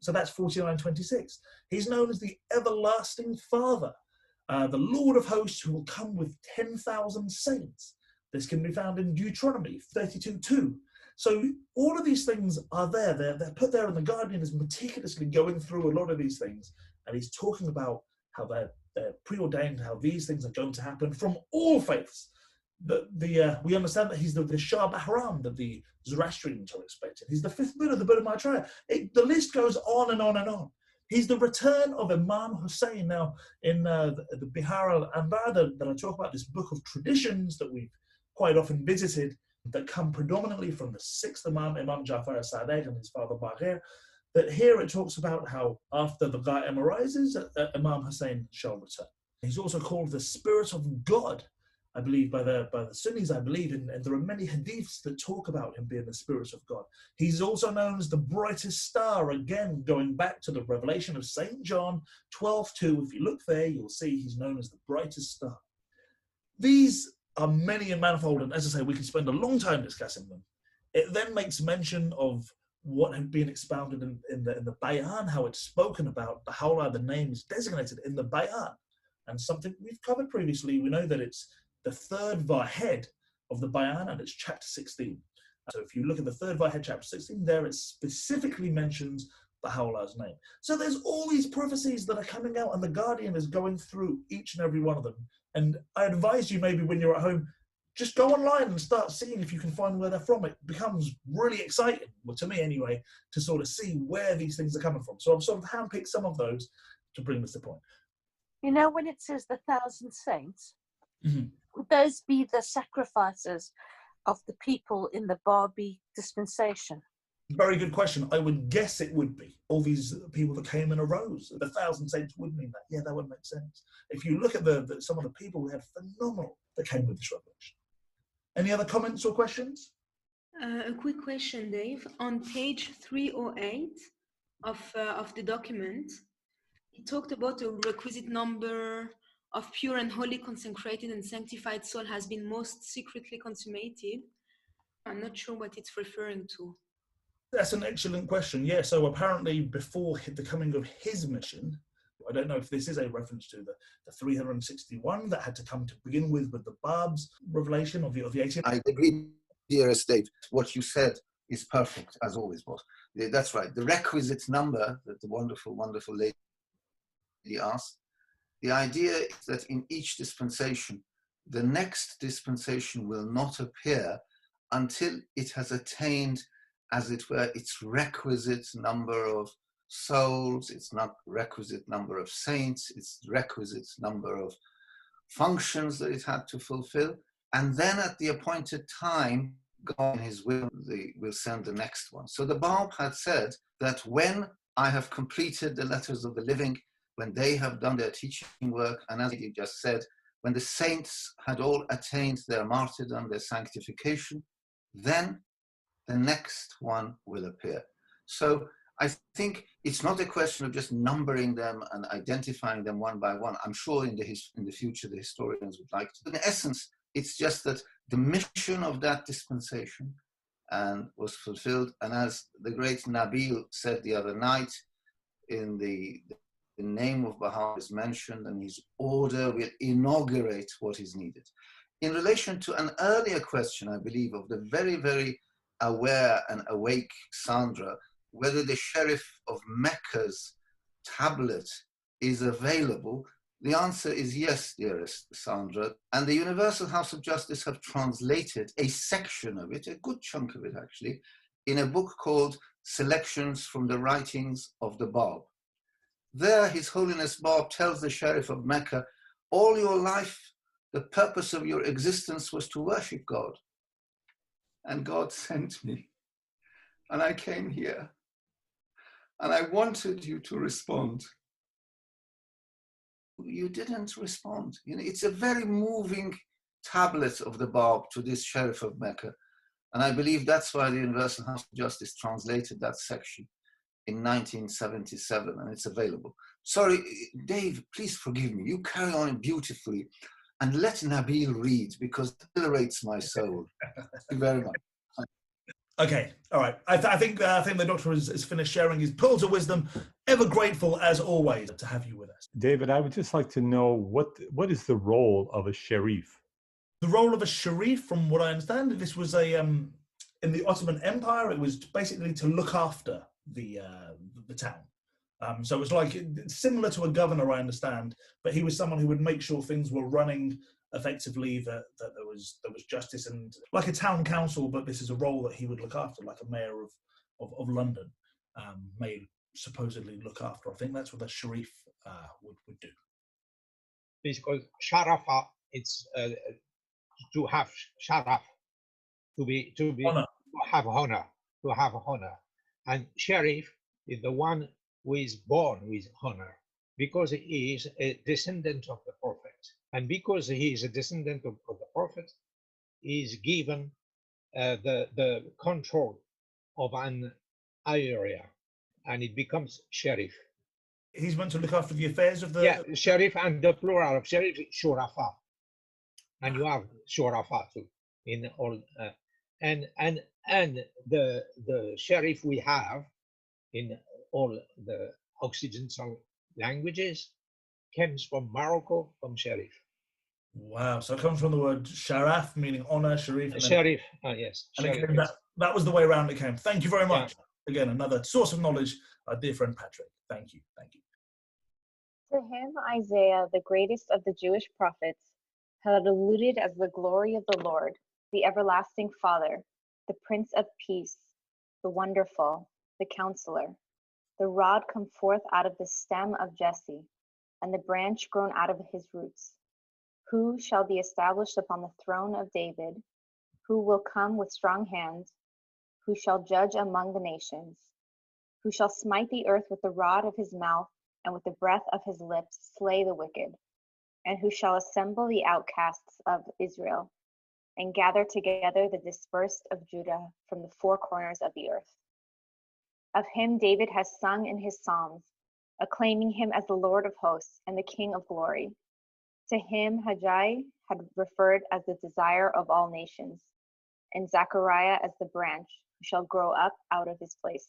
So that's 49:26. He's known as the everlasting Father, the Lord of hosts who will come with 10,000 saints. This can be found in Deuteronomy 32:2. So all of these things are there. They're put there, and the Guardian is meticulously going through a lot of these things, and he's talking about how they're preordained, how these things are going to happen from all faiths. We understand that he's the Shah Bahram that the Zoroastrians are expecting. He's the fifth Buddha, the Buddha Maitreya. The list goes on and on and on. He's the return of Imam Hussein. Now, in the Bihar al-Anbar that I talk about, this book of traditions that we've quite often visited, that come predominantly from the sixth Imam, Imam Jafar as-Sadiq and his father Baqir, that here it talks about how after the Qa'im arises, Imam Hussein shall return. He's also called the Spirit of God, I believe, by the Sunnis, I believe, and there are many hadiths that talk about him being the Spirit of God. He's also known as the brightest star, again, going back to the revelation of St. John 12:2. If you look there, you'll see he's known as the brightest star. These are many and manifold, and as I say, we could spend a long time discussing them. It then makes mention of what had been expounded in the Bayan, how it's spoken about. Baha'u'llah, the name is designated in the Bayan, and something we've covered previously. We know that it's the third Vahed of the Bayan, and it's chapter 16. So if you look at the third Vahed, chapter 16, there it specifically mentions Baha'u'llah's name. So there's all these prophecies that are coming out, and the Guardian is going through each and every one of them. And I advise you, maybe when you're at home, just go online and start seeing if you can find where they're from. It becomes really exciting, well, to me anyway, to sort of see where these things are coming from. So I've sort of handpicked some of those to bring this to point. You know, when it says the 1,000 saints, would those be the sacrifices of the people in the Babi dispensation? Very good question. I would guess it would be. All these people that came in a rows, the 1,000 saints would mean that. Yeah, that would make sense. If you look at some of the people, we had phenomenal that came with this revelation. Any other comments or questions? A quick question, Dave. On page 308 of the document, he talked about a requisite number of pure and holy, consecrated and sanctified soul has been most secretly consummated. I'm not sure what it's referring to. That's an excellent question. Yeah, so apparently before the coming of his mission, I don't know if this is a reference to the 361 that had to come to begin with the Bab's revelation of the 18th. I agree, dearest Dave. What you said is perfect, as always, boss. That's right. The requisite number that the wonderful, wonderful lady asked. The idea is that in each dispensation, the next dispensation will not appear until it has attained, as it were, its requisite number of souls, its not requisite number of saints, its requisite number of functions that it had to fulfill. And then at the appointed time, God in his will will send the next one. So the Bab had said that when I have completed the letters of the living, when they have done their teaching work, and as you just said, when the saints had all attained their martyrdom, their sanctification, then the next one will appear. So I think it's not a question of just numbering them and identifying them one by one. I'm sure in the future the historians would like to. In essence, it's just that the mission of that dispensation was fulfilled. And as the great Nabil said the other night, in the name of Baha'i is mentioned, and his order will inaugurate what is needed. In relation to an earlier question, I believe, of the very, very aware and awake Sandra, whether the Sheriff of Mecca's tablet is available, the answer is yes, dearest Sandra. And the Universal House of Justice have translated a section of it, a good chunk of it actually, in a book called Selections from the Writings of the Bab. There, His Holiness Bab tells the Sheriff of Mecca, all your life, the purpose of your existence was to worship God. And God sent me. And I came here. And I wanted you to respond. You didn't respond. You know, it's a very moving tablet of the Bab to this Sheriff of Mecca. And I believe that's why the Universal House of Justice translated that section in 1977, and it's available. Sorry, Dave, please forgive me. You carry on beautifully, and let Nabil read, because it exhilarates my soul. Thank you very much. Okay, all right. I think the doctor has finished sharing his pearls of wisdom. Ever grateful, as always, to have you with us. David, I would just like to know what is the role of a sharif? The role of a sharif, from what I understand, this was in the Ottoman Empire, it was basically to look after the town. So it was like similar to a governor, I understand, but he was someone who would make sure things were running effectively, that there was justice, and like a town council, but this is a role that he would look after, like a mayor of London may supposedly look after. I think that's what a sharif would do. Because sharafa, it's to have sharaf, to honor. have honor, and sharif is the one who is born with honor, because he is a descendant of the prophet. And because he is a descendant of the prophet, he is given the control of an area, and it becomes sharif. He's meant to look after the affairs of the... Yeah, sharif, and the plural of sharif is shurafa. And you have shurafa too in all... and the sharif we have in all the Occidental languages comes from Morocco, from sharif. Wow, so it comes from the word sharaf, meaning honor, sharif. And sharif, yes. And Sharif, again, that was the way around it came. Thank you very much. Yeah. Again, another source of knowledge, our dear friend Patrick. Thank you. To him, Isaiah, the greatest of the Jewish prophets, had alluded as the glory of the Lord, the everlasting Father, the Prince of Peace, the Wonderful, the Counselor. The rod come forth out of the stem of Jesse, and the branch grown out of his roots. Who shall be established upon the throne of David? Who will come with strong hands? Who shall judge among the nations? Who shall smite the earth with the rod of his mouth, and with the breath of his lips slay the wicked? And who shall assemble the outcasts of Israel, and gather together the dispersed of Judah from the four corners of the earth? Of him David has sung in his psalms, acclaiming him as the Lord of hosts and the King of glory. To him Haggai had referred as the desire of all nations, and Zechariah as the branch who shall grow up out of his place,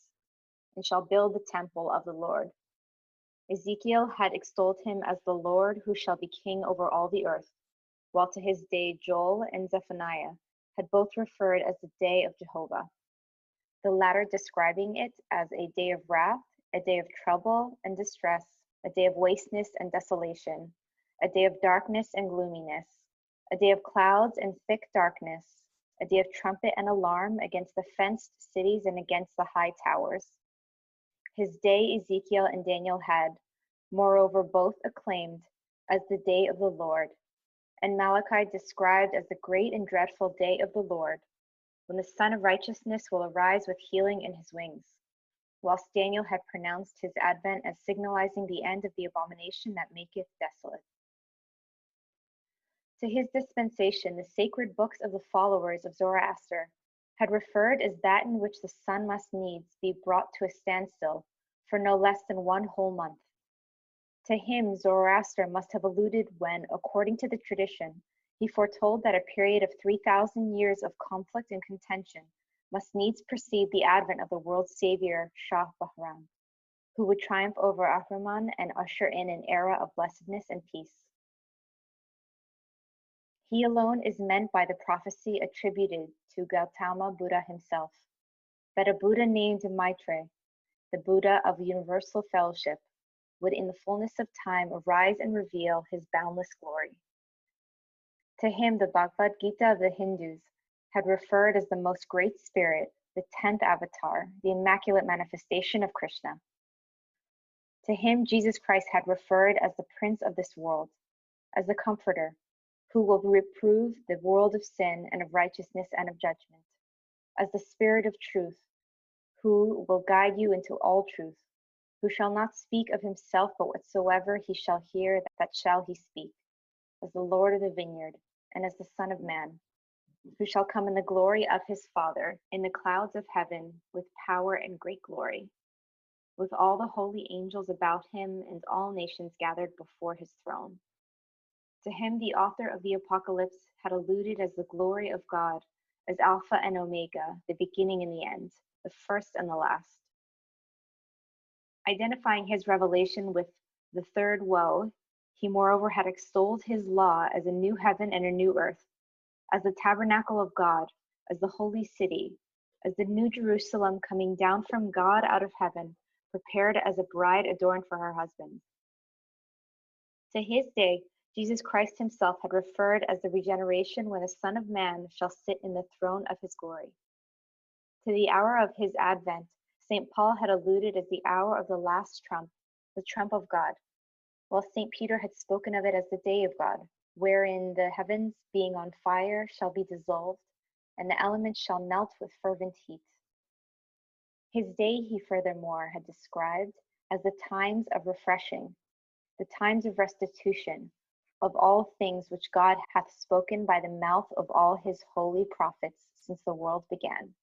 and shall build the temple of the Lord. Ezekiel had extolled him as the Lord who shall be king over all the earth, while to his day Joel and Zephaniah had both referred as the day of Jehovah. the latter describing it as a day of wrath, a day of trouble and distress, a day of wasteness and desolation, a day of darkness and gloominess, a day of clouds and thick darkness, a day of trumpet and alarm against the fenced cities and against the high towers. His day Ezekiel and Daniel had, moreover, both acclaimed as the day of the Lord, and Malachi described as the great and dreadful day of the Lord, when the Son of Righteousness will arise with healing in his wings, whilst Daniel had pronounced his advent as signalizing the end of the abomination that maketh desolate. To his dispensation, the sacred books of the followers of Zoroaster had referred as that in which the sun must needs be brought to a standstill for no less than 1 whole month. To him, Zoroaster must have alluded when, according to the tradition, he foretold that a period of 3,000 years of conflict and contention must needs precede the advent of the world's savior, Shah Bahram, who would triumph over Ahriman and usher in an era of blessedness and peace. He alone is meant by the prophecy attributed to Gautama Buddha himself, that a Buddha named Maitreya, the Buddha of universal fellowship, would in the fullness of time arise and reveal his boundless glory. To him, the Bhagavad Gita of the Hindus had referred as the most great spirit, the 10th avatar, the immaculate manifestation of Krishna. To him, Jesus Christ had referred as the prince of this world, as the comforter, who will reprove the world of sin and of righteousness and of judgment, as the Spirit of truth, who will guide you into all truth, who shall not speak of himself, but whatsoever he shall hear, that shall he speak, as the Lord of the vineyard, and as the Son of Man, who shall come in the glory of his Father, in the clouds of heaven, with power and great glory, with all the holy angels about him, and all nations gathered before his throne. To him, the author of the Apocalypse had alluded as the glory of God, as Alpha and Omega, the beginning and the end, the first and the last. Identifying his revelation with the third woe, he moreover had extolled his law as a new heaven and a new earth, as the tabernacle of God, as the holy city, as the new Jerusalem coming down from God out of heaven, prepared as a bride adorned for her husband. To his day, Jesus Christ himself had referred as the regeneration when the Son of Man shall sit in the throne of his glory. To the hour of his advent, St. Paul had alluded as the hour of the last trump, the trump of God, while St. Peter had spoken of it as the day of God, wherein the heavens, being on fire, shall be dissolved, and the elements shall melt with fervent heat. His day he furthermore had described as the times of refreshing, the times of restitution, of all things which God hath spoken by the mouth of all his holy prophets since the world began.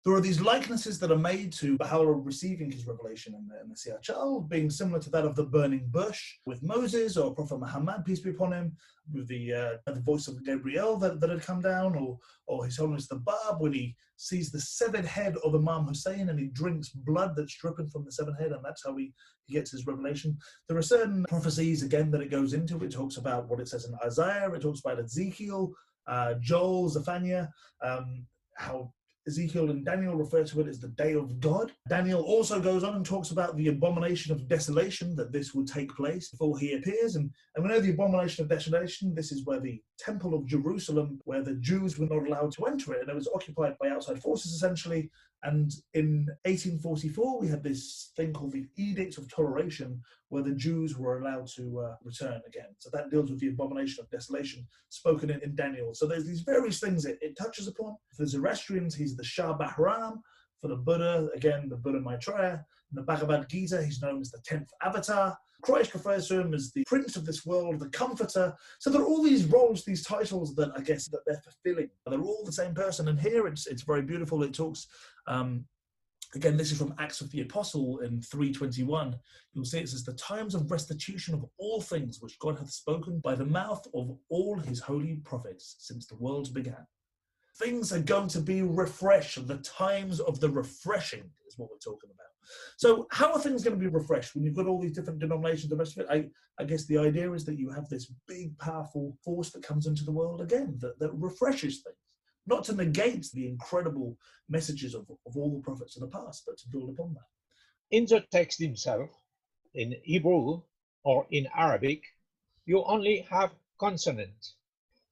There are these likenesses that are made to Baha'u'llah receiving his revelation in the Siyah-Chal, being similar to that of the burning bush with Moses or Prophet Muhammad, peace be upon him, with the voice of Gabriel that had come down, or His Holiness the Bab when he sees the severed head of Imam Hussein and he drinks blood that's dripping from the severed head, and that's how he gets his revelation. There are certain prophecies, again, that it goes into. It talks about what it says in Isaiah, it talks about Ezekiel, Joel, Zephaniah, how Ezekiel and Daniel refer to it as the day of God. Daniel also goes on and talks about the abomination of desolation, that this will take place before he appears. And we know the abomination of desolation, this is where the temple of Jerusalem, where the Jews were not allowed to enter it, and it was occupied by outside forces essentially. And in 1844, we had this thing called the Edict of Toleration, where the Jews were allowed to return again. So that deals with the abomination of desolation spoken in Daniel. So there's these various things it touches upon. For the Zoroastrians, he's the Shah Bahram. For the Buddha, again, the Buddha Maitreya. In the Bhagavad Gita, he's known as the 10th avatar. Christ refers to him as the prince of this world, the comforter. So there are all these roles, these titles that I guess that they're fulfilling. They're all the same person. And here it's very beautiful. It talks, again, this is from Acts of the Apostle in 3:21. You'll see it says, the times of restitution of all things which God hath spoken by the mouth of all his holy prophets since the world began. Things are going to be refreshed. The times of the refreshing is what we're talking about. So how are things going to be refreshed when you've got all these different denominations, the rest of it? I guess the idea is that you have this big, powerful force that comes into the world again, that refreshes things. not to negate the incredible messages of all the prophets of the past, but to build upon that. In the text himself, in Hebrew or in Arabic, you only have consonants.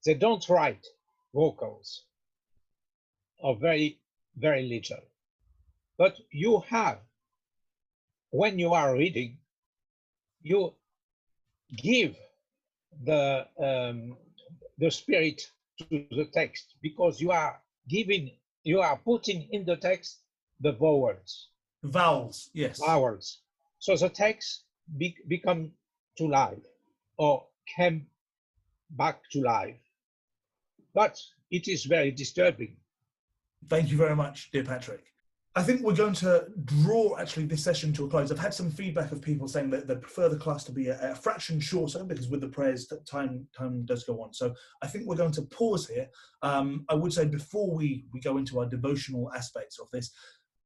They don't write vocals, or very, very little. But you have, when you are reading, you give the spirit to the text, because you are putting in the text the vowels, yes, vowels. So the text become to life, or came back to life. But it is very disturbing. Thank you very much, dear Patrick. I think we're going to draw actually this session to a close. I've had some feedback of people saying that they prefer the class to be a fraction shorter, because with the prayers, time does go on. So I think we're going to pause here. I would say before we go into our devotional aspects of this,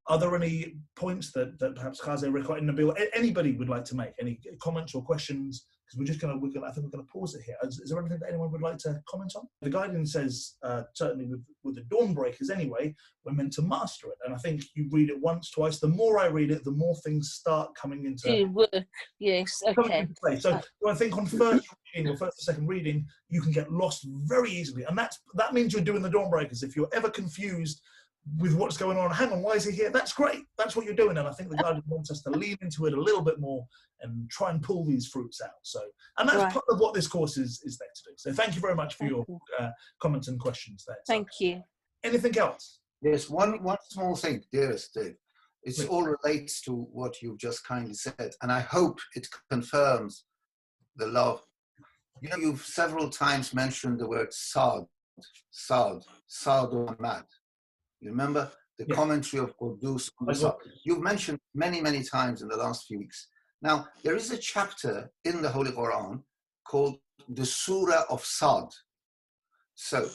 are there any points that perhaps Khaze, Rico, and Nabil, anybody would like to make? Any comments or questions? Because I think we're going to pause it here. Is there anything that anyone would like to comment on? The guidance says, certainly with the dawn breakers anyway, we're meant to master it. And I think you read it once, twice. The more I read it, the more things start coming into work. Yes, okay. play. So I think on first reading or first or second reading, you can get lost very easily. And that means you're doing the dawn breakers. If you're ever confused with what's going on, hang on, why is he here? That's great. That's what you're doing. And I think the guidance wants us to lean into it a little bit more and try and pull these fruits out. So, and that's part of what this course is there to do. So thank you very much for your comments and questions there. Thank you. Anything else? There's one small thing, dearest Dave. It all relates to what you've just kindly said. And I hope it confirms the love. You know, you've several times mentioned the word Saad or Ahmad. You remember the commentary of Qudus on the Saad. You've mentioned many times in the last few weeks. Now, there is a chapter in the Holy Quran called the Surah of Saad. So,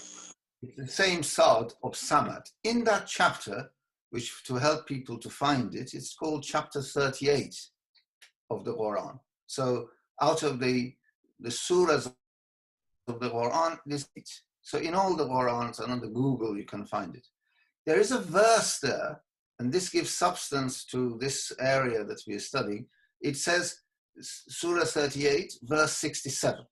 it's the same Saad of Samad. In that chapter, which to help people to find it, it's called chapter 38 of the Quran. So, out of the surahs of the Quran, this. So, in all the Qurans and on the Google, you can find it. There is a verse there, and this gives substance to this area that we are studying. It says, Surah 38, verse 67,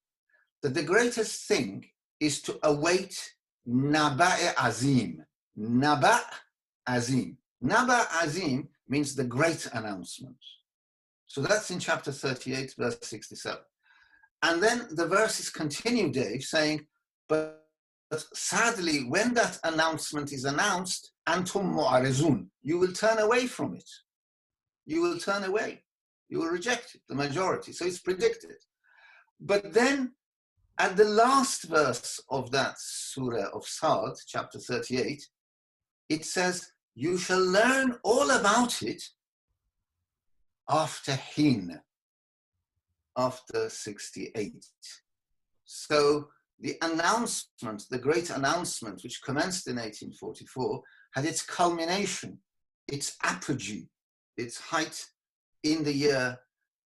that the greatest thing is to await Naba' Azim. Naba' Azim. Naba' Azim means the great announcement. So that's in chapter 38, verse 67. And then the verses continue, Dave, saying, but sadly, when that announcement is announced, antum mu'arizun, you will turn away from it. You will turn away. You will reject it, the majority. So it's predicted. But then, at the last verse of that surah of Saad, chapter 38, it says, you shall learn all about it after Hin, after 68. So, the announcement, the great announcement, which commenced in 1844, had its culmination, its apogee, its height in the year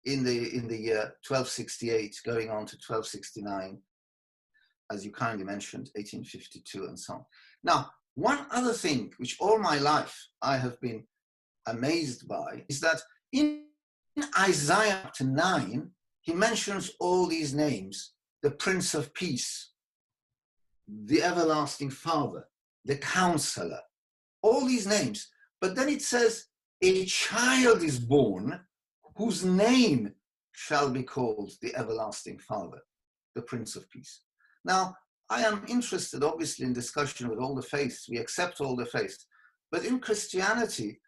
1268, going on to 1269, as you kindly mentioned, 1852, and so on. Now, one other thing which all my life I have been amazed by is that in Isaiah chapter 9, he mentions all these names: the Prince of Peace, the Everlasting Father, the Counselor, all these names. But then it says, a child is born whose name shall be called the Everlasting Father, the Prince of Peace. Now, I am interested, obviously, in discussion with all the faiths. We accept all the faiths. But in Christianity,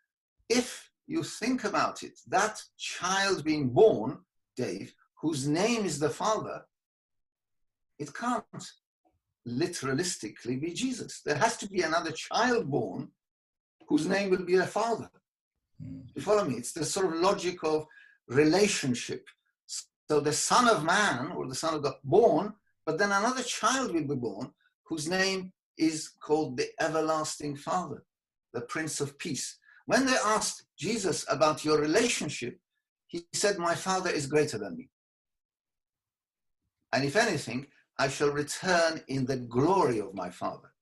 if you think about it, that child being born, Dave, whose name is the Father, it can't literalistically be Jesus. There has to be another child born whose name will be a father. You follow me? It's the sort of logic of relationship. So the Son of Man, or the Son of God, born, but then another child will be born whose name is called the Everlasting Father, the Prince of Peace. When they asked Jesus about your relationship, he said, my Father is greater than me. And if anything, I shall return in the glory of my Father.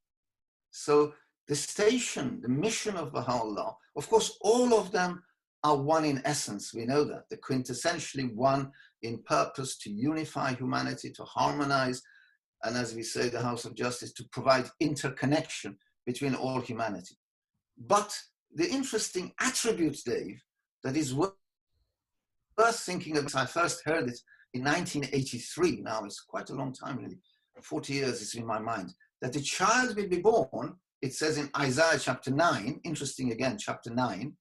So the station, the mission of Baha'u'llah, of course, all of them are one in essence. We know that. They're quintessentially one in purpose to unify humanity, to harmonize, and as we say, the House of Justice, to provide interconnection between all humanity. But the interesting attribute, Dave, that is worth thinking of, I first heard it in 1983, now it's quite a long time, really, 40 years it's in my mind, that the child will be born, it says in Isaiah chapter 9, interesting again, chapter 9,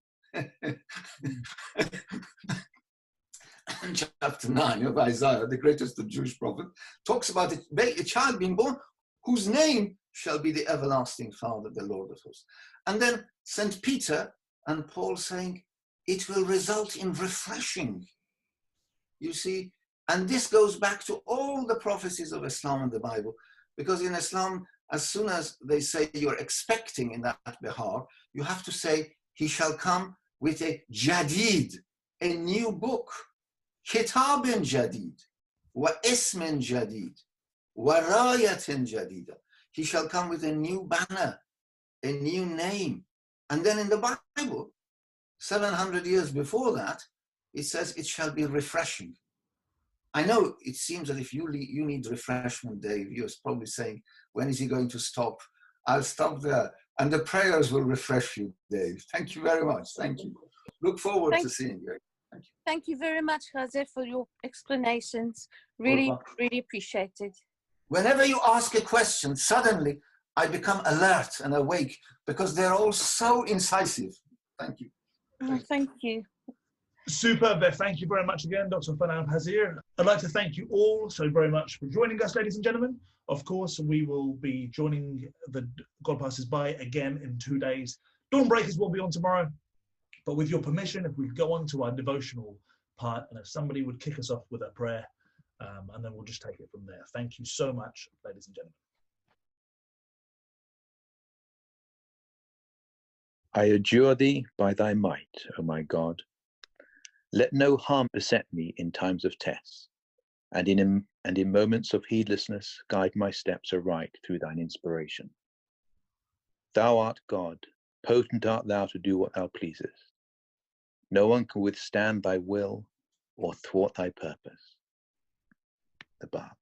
chapter 9 of Isaiah, the greatest of Jewish prophets, talks about a child being born whose name shall be the everlasting Father, the Lord of hosts. And then St. Peter and Paul saying, it will result in refreshing. You see, and this goes back to all the prophecies of Islam and the Bible, because in Islam, as soon as they say you're expecting in that Bihar, you have to say, he shall come with a jadid, a new book, kitabin jadid, wa ismin jadid, wa rayatin jadida. He shall come with a new banner, a new name. And then in the Bible, 700 years before that, it says it shall be refreshing. I know it seems that if you need refreshment, Dave, you're probably saying, when is he going to stop? I'll stop there. And the prayers will refresh you, Dave. Thank you very much. Thank you. Look forward to seeing you. Thank you. Thank you very much, Jose, for your explanations. Really, really appreciate it. Whenever you ask a question, suddenly I become alert and awake because they're all so incisive. Thank you. Oh, thank you. Superb. Thank you very much again, Dr. Fanan Hazir. I'd like to thank you all so very much for joining us, ladies and gentlemen. Of course, we will be joining the God Passes By again in 2 days. Dawn Breakers will be on tomorrow. But with your permission, if we could go on to our devotional part, and if somebody would kick us off with a prayer, and then we'll just take it from there. Thank you so much, ladies and gentlemen. I adjure thee by thy might, O my God. Let no harm beset me in times of test, and in moments of heedlessness guide my steps aright through thine inspiration. Thou art God, potent art thou to do what thou pleasest. No one can withstand thy will or thwart thy purpose. The Bab.